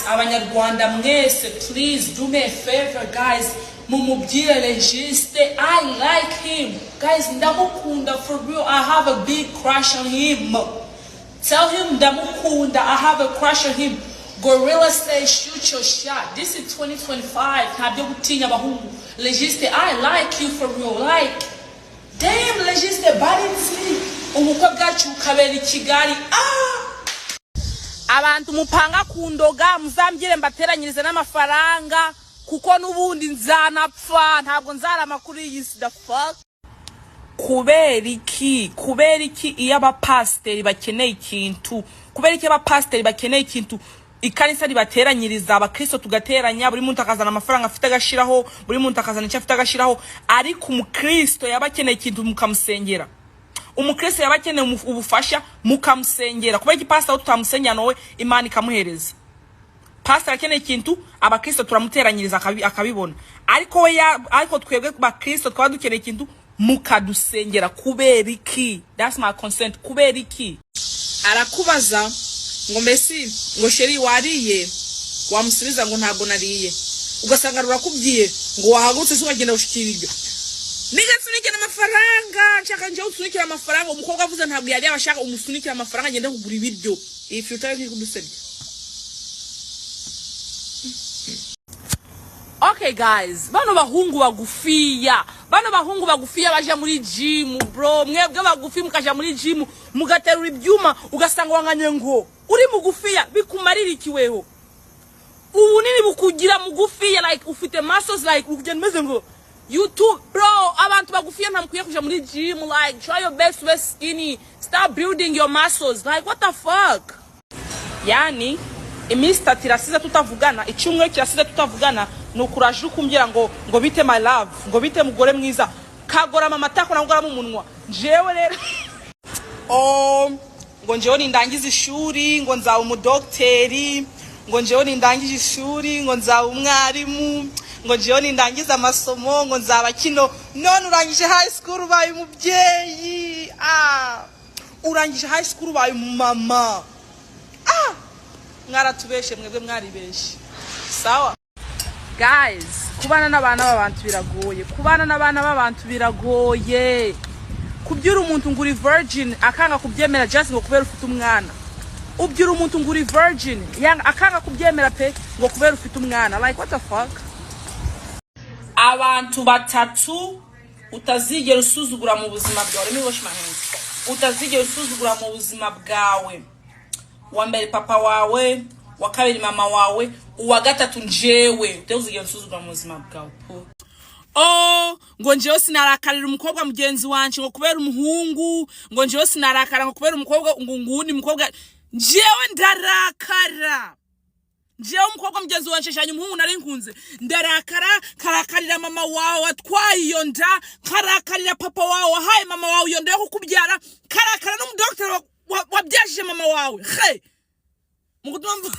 Abanyarwanda mwese, please do me a favor, guys. Mumubwire Registe, I like him. Guys, ndamukunda for real. I have a big crush on him. Tell him ndamukunda, I have a crush on him. Gorilla say shoot your shot. This is 2025. Ntabyo gutinya abahungu. Registe, I like you for real. Like, damn, Registe, barinzi. Umukwe bwacu ukabera Kigali. Abantu mupanga kundoga muzambire mbateranyirize n'amafaranga kuko nubundi nzanapfa ntabwo nzara amakuru y'isi the fuck. Kubera iki iyo abapasteri bakeneye ikintu, kubera iki abapasteri bakeneye ikintu ikanisa ribateranyiriza abakristo tugateranya, buri muntu akazana amafaranga afite agashiraho, buri muntu akazana icyo afite agashiraho, ariko umukristo yabakeneye ikintu mukamusengera. Umukristo yabakeneye ubufasha mukamusengera. Kubera iki pastor tutamusengera nowe Imana ikamuhereza. Pastor akeneye ikintu abakristo turamuteranyiriza akabibona. Ariko twebwe bakristo twaba dukeneye ikintu mukadusengera. Kubera iki? That's my consent. Kubera iki? Arakubaza ngo mbese ngo sheri wariye, wamusubiza ngo ntabwo nariye, ugasanga rurakubwiye ngo wahagurutse sugagenda ushikiribyo. Niga tunikira amafaranga, nshaka nje utunikira amafaranga, umukobwa avuze ntabwo yari abashaka umusunikira amafaranga ngende kugura ibiryo. If you tell me kudusebya. Okay guys, bano bahungu bagufiya baje muri gym bro, mwebwe bagufi mukaja muri gym mugaterura ibyuma ugasanga wanganye ngo uri mugufiya bikumarira ikiweho. Ubu nini bukugira mugufiya like ufite muscles like ukugenda meze ngo YouTube bro, abantu bagufiya ntamukwiye kuja muri gym, like try your best to be skinny, start building your muscles, like what the fuck. Yani imista tirasiza tutavugana, icyumwe kirasiza tutavugana, nukuraje ukumbira ngo bite my love, ngo bite mugore mwiza, kagora mama tako nangora mu munwa. Jewe rero ngo njewe nindangiza ishuri, ngo nzawe umudocteri, ngo njewe nindangiza ishuri, ngo nzawe umwarimu, ngo njewe nindangiza amasomo, ngo nzaba kino. None urangije high school ubaye umubyeyi. Urangije high school ubaye mama. Mwaratubeshe mwebwe mwaribeshe. Sawa guys, kubana n'abana b'abantu biragoye. Kubyura umuntu nguri virgin akanga kubyemera just ngo kubera ufite umwana. Ubyura umuntu nguri virgin akanga kubyemera pe ngo kubera ufite umwana. Like what the fuck? Abantu batatu utazigera usuzugura mu buzima bwawe. Let me wash my hands. Utazigera usuzugura mu buzima bwawe. Wa mbere papa wawe, wa kabiri mama wawe, uwa gatatu njewe. Utazigera usuzugura mu buzima bwawe. Ngo njewe sinarakarira umukobwa mugenzi wanje ngo kubera umuhungu, ngo njewe sinarakara ngo kubera umukobwa ngundi mukobwa. Njewe ndarakara. Njewe umukobwa mugenzi wanje shanye umuhungu nari nkunze. Ndarakara, karakarira mama wawe watwaye iyo nda, karakarira papa wawe wahaye mama wawe iyo nda yo kukubyara, karakara no mu doctor wabyashije mama wawe. Hey! Mugutumva